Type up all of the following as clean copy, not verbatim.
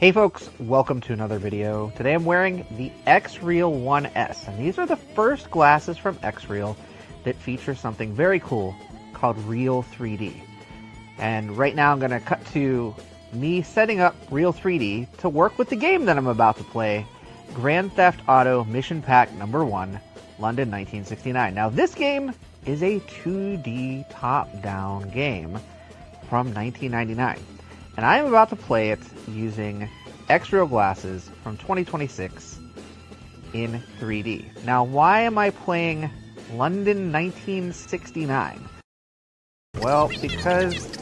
Hey folks, welcome to another video. Today I'm wearing the XREAL 1S, and these are the first glasses from XREAL that feature something very cool called Real 3D. And right now I'm going to cut to me setting up Real 3D to work with the game that I'm about to play, Grand Theft Auto Mission Pack Number 1, London 1969. Now this game is a 2D top-down game from 1999. And I am about to play it using XREAL glasses from 2026 in 3D. Now, why am I playing London 1969? Well, because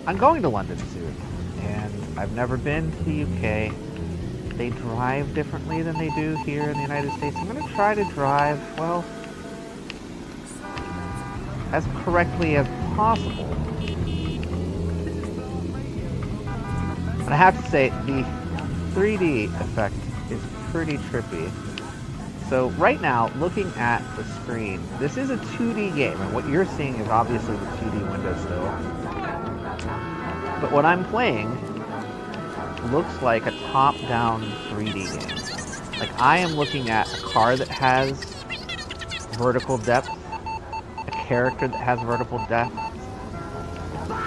I'm going to London soon, and I've never been to the UK. They drive differently than they do here in the United States. I'm going to try to drive, well, as correctly as possible. But I have to say, the 3D effect is pretty trippy. So right now, looking at the screen, this is a 2D game, and what you're seeing is obviously the 2D window still. But what I'm playing looks like a top-down 3D game. Like, I am looking at a car that has vertical depth, a character that has vertical depth,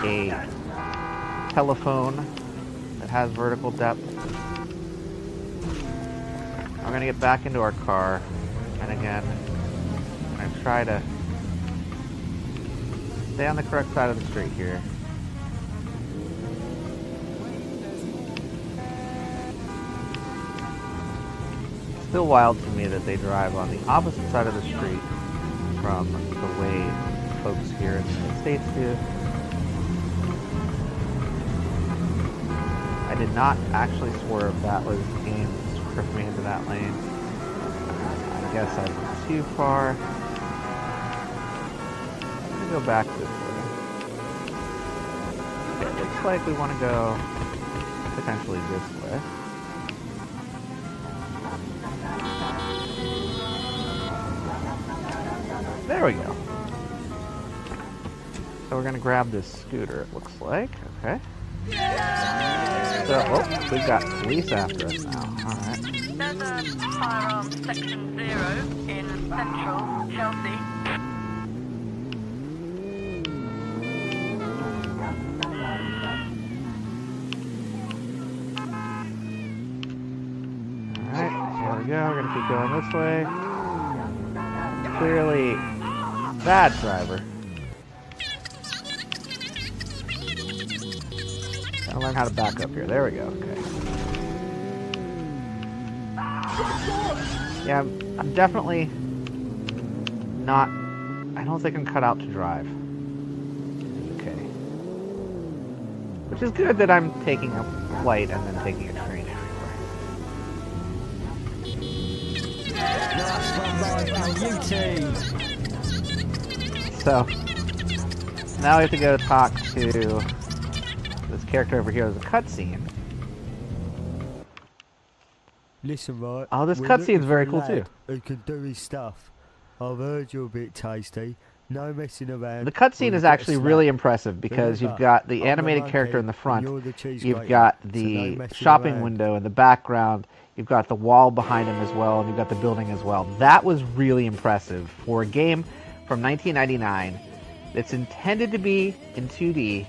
a telephone that has vertical depth. I'm gonna get back into our car, and again, I'm gonna try to stay on the correct side of the street here. It's still wild to me that they drive on the opposite side of the street from the way folks here in the United States do. I did not actually swerve. That was the game that swerved me into that lane. I guess I went too far. I'm going to go back this way. It looks like we want to go potentially this way. There we go. So we're going to grab this scooter, it looks like. Okay. So, oh, we've got police after us now. Alright. There's a firearms section 0 in central Chelsea. Alright, here we go. We're going to keep going this way. Clearly, bad driver. I'll learn how to back up here. There we go. Okay. Yeah, I'm definitely not... I don't think I'm cut out to drive. Okay. Which is good that I'm taking a flight and then taking a train everywhere. So, now we have to go talk to this character over here. There's a cutscene. Listen, right. Oh, this cutscene is very cool too. Who can do his stuff? I've heard you're a bit tasty. No messing around. The cutscene is actually really impressive because you've got the animated character in the front, you've got the shopping window in the background, you've got the wall behind him as well, and you've got the building as well. That was really impressive for a game from 1999 that's intended to be in 2D,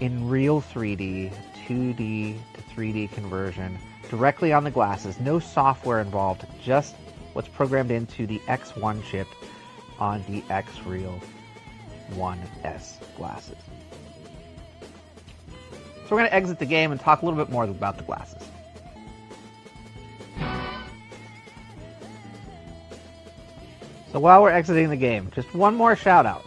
in real 3D, 2D to 3D conversion, directly on the glasses, no software involved, just what's programmed into the X1 chip on the XREAL 1S glasses. So we're going to exit the game and talk a little bit more about the glasses. So while we're exiting the game, just one more shout out.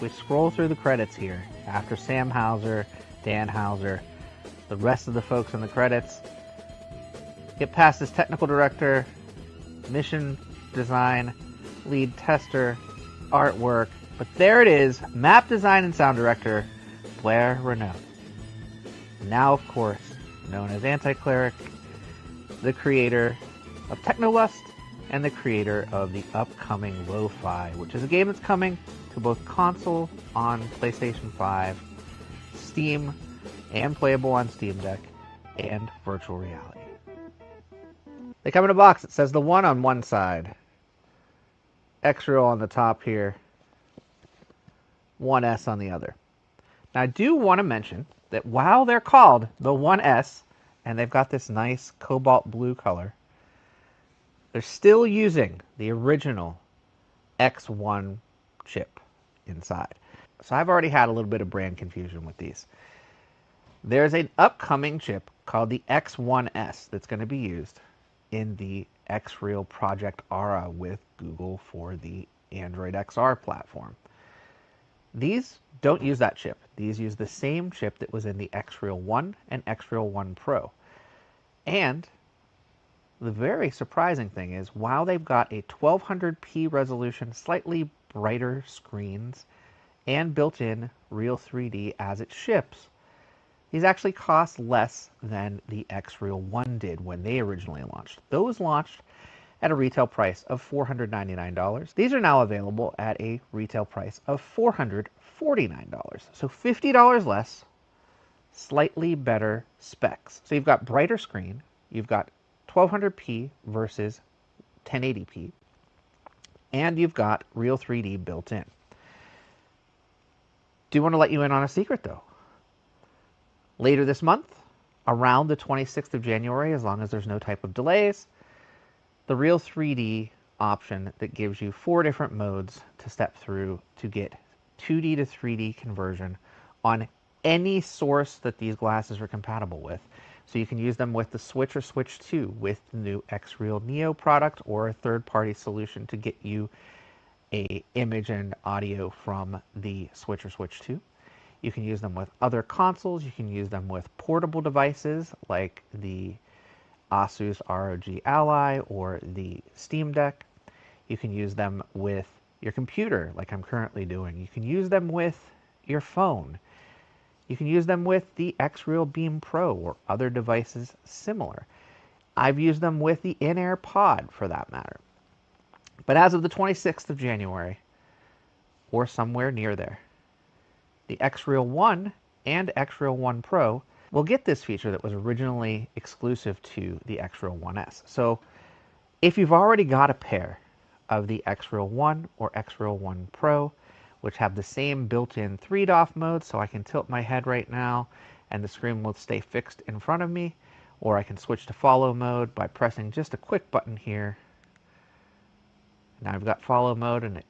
We scroll through the credits here, after Sam Hauser, Dan Hauser, the rest of the folks in the credits, get past this technical director, mission design, lead tester, artwork, but there it is, map design and sound director, Blair Renault. Now, of course, known as Anti-Cleric, the creator of Technolust, and the creator of the upcoming Lo-Fi, which is a game that's coming to both console on PlayStation 5, Steam, and playable on Steam Deck and virtual reality. They come in a box. It says the One on one side, XREAL on the top here, 1S on the other. Now I do want to mention that while they're called the 1S, and they've got this nice cobalt blue color, they're still using the original X1 chip inside. So I've already had a little bit of brand confusion with these. There's an upcoming chip called the X1S that's going to be used in the XREAL Project Aura with Google for the Android XR platform. These don't use that chip. These use the same chip that was in the XREAL 1 and XREAL 1 Pro. And the very surprising thing is, while they've got a 1200p resolution, slightly brighter screens, and built-in Real 3D as it ships, these actually cost less than the XREAL 1 did when they originally launched. Those launched at a retail price of $499. These are now available at a retail price of $449. So $50 less, slightly better specs. So you've got brighter screen, you've got 1200p versus 1080p, and you've got Real 3D built in. Do want to let you in on a secret though. Later this month, around the 26th of January, as long as there's no type of delays, the Real 3D option that gives you 4 different modes to step through to get 2D to 3D conversion on any source that these glasses are compatible with. So you can use them with the Switch or Switch 2 with the new XREAL Neo product, or a third-party solution to get you a image and audio from the Switch or Switch 2. You can use them with other consoles. You can use them with portable devices like the Asus ROG Ally or the Steam Deck. You can use them with your computer like I'm currently doing. You can use them with your phone. You can use them with the XREAL Beam Pro or other devices similar. I've used them with the in-air pod for that matter. But as of the 26th of January, or somewhere near there, the XREAL 1 and XREAL 1 Pro will get this feature that was originally exclusive to the XREAL 1S. So if you've already got a pair of the XREAL 1 or XREAL 1 Pro, which have the same built-in 3DOF mode, so I can tilt my head right now and the screen will stay fixed in front of me, or I can switch to follow mode by pressing just a quick button here. Now I've got follow mode and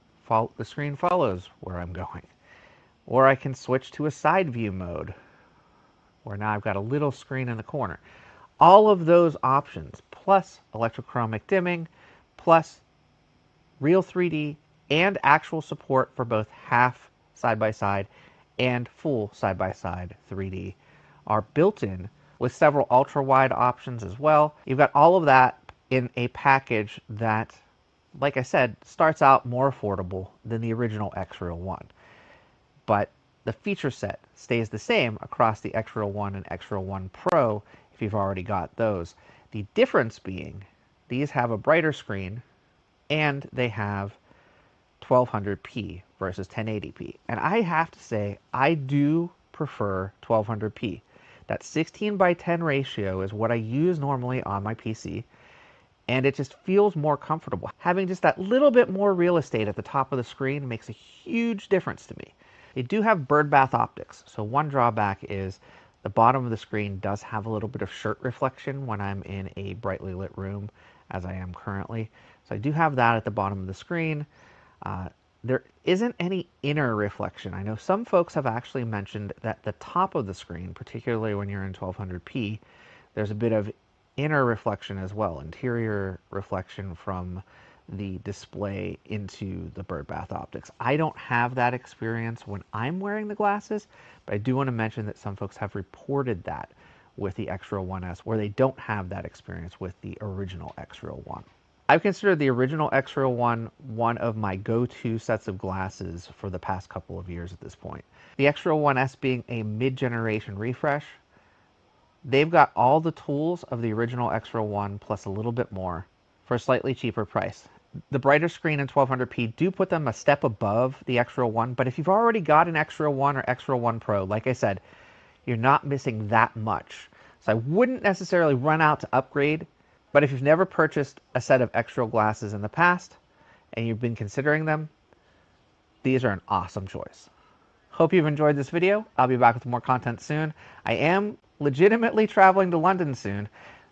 the screen follows where I'm going. Or I can switch to a side view mode, where now I've got a little screen in the corner. All of those options, plus electrochromic dimming, plus Real 3D, and actual support for both half side-by-side and full side-by-side 3D, are built in with several ultra-wide options as well. You've got all of that in a package that, like I said, starts out more affordable than the original XREAL 1. But the feature set stays the same across the XREAL 1 and XREAL 1 Pro if you've already got those. The difference being, these have a brighter screen and they have 1200p versus 1080p. And I have to say, I do prefer 1200p. That 16:10 ratio is what I use normally on my PC, and it just feels more comfortable. Having just that little bit more real estate at the top of the screen makes a huge difference to me. They do have birdbath optics, so one drawback is the bottom of the screen does have a little bit of shirt reflection when I'm in a brightly lit room, as I am currently. So I do have that at the bottom of the screen. There isn't any inner reflection. I know some folks have actually mentioned that the top of the screen, particularly when you're in 1200p, there's a bit of inner reflection as well, interior reflection from the display into the birdbath optics. I don't have that experience when I'm wearing the glasses, but I do want to mention that some folks have reported that with the XREAL 1S, where they don't have that experience with the original XREAL 1. I've considered the original XREAL 1 one of my go-to sets of glasses for the past couple of years at this point. The XREAL 1S being a mid-generation refresh, they've got all the tools of the original XREAL 1 plus a little bit more for a slightly cheaper price. The brighter screen and 1200p do put them a step above the XREAL 1, but if you've already got an XREAL 1 or XREAL 1 Pro, like I said, you're not missing that much. So I wouldn't necessarily run out to upgrade, but if you've never purchased a set of XREAL glasses in the past and you've been considering them, these are an awesome choice. Hope you've enjoyed this video. I'll be back with more content soon. I am legitimately traveling to London soon,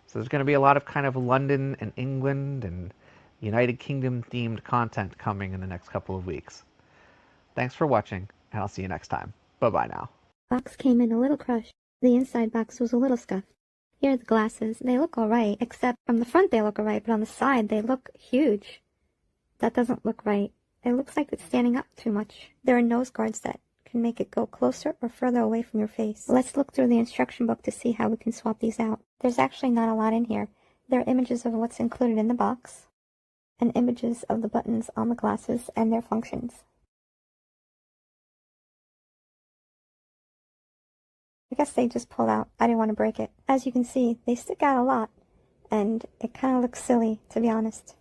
so there's going to be a lot of kind of London and England and United Kingdom themed content coming in the next couple of weeks. Thanks for watching, and I'll see you next time. Bye-bye now. Box came in a little crushed. The inside box was a little scuffed. Here are the glasses. They look alright, except from the front they look alright, but on the side they look huge. That doesn't look right. It looks like it's standing up too much. There are nose guards that can make it go closer or further away from your face. Let's look through the instruction book to see how we can swap these out. There's actually not a lot in here. There are images of what's included in the box, and images of the buttons on the glasses and their functions. I guess they just pulled out. I didn't want to break it. As you can see, they stick out a lot, and it kind of looks silly, to be honest.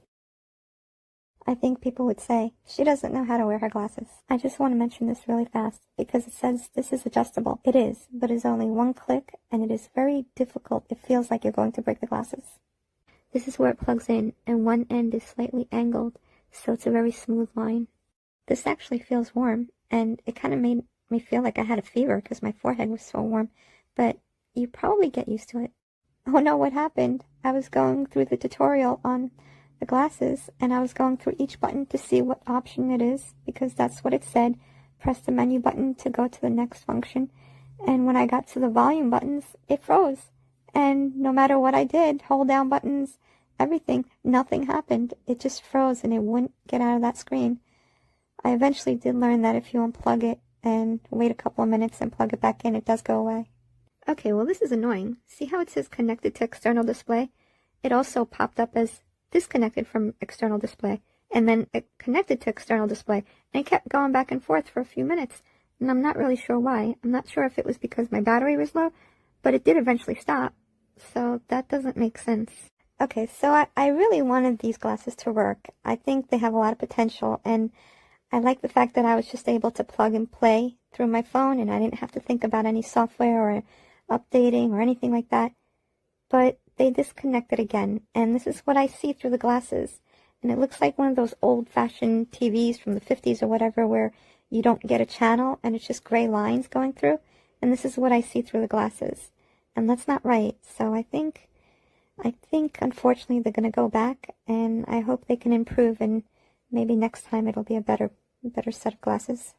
I think people would say, she doesn't know how to wear her glasses. I just want to mention this really fast, because it says this is adjustable. It is, but it's only one click, and it is very difficult. It feels like you're going to break the glasses. This is where it plugs in, and one end is slightly angled, so it's a very smooth line. This actually feels warm, and it kind of made me feel like I had a fever because my forehead was so warm, but you probably get used to it. Oh no, what happened? I was going through the tutorial on the glasses, and I was going through each button to see what option it is, because that's what it said. Press the menu button to go to the next function, and when I got to the volume buttons, it froze. And no matter what I did, hold down buttons, everything, nothing happened. It just froze and it wouldn't get out of that screen. I eventually did learn that if you unplug it and wait a couple of minutes and plug it back in, it does go away. Okay, well this is annoying. See how it says connected to external display? It also popped up as disconnected from external display, and then it connected to external display, and it kept going back and forth for a few minutes, and I'm not really sure why. I'm not sure if it was because my battery was low, but it did eventually stop, so that doesn't make sense. Okay, so I really wanted these glasses to work. I think they have a lot of potential, and I like the fact that I was just able to plug and play through my phone, and I didn't have to think about any software or updating or anything like that. But they disconnected again, and this is what I see through the glasses. And it looks like one of those old-fashioned TVs from the 50s or whatever, where you don't get a channel and it's just gray lines going through. And this is what I see through the glasses. And that's not right. So I think unfortunately they're going to go back, and I hope they can improve, and maybe next time it'll be a better set of glasses.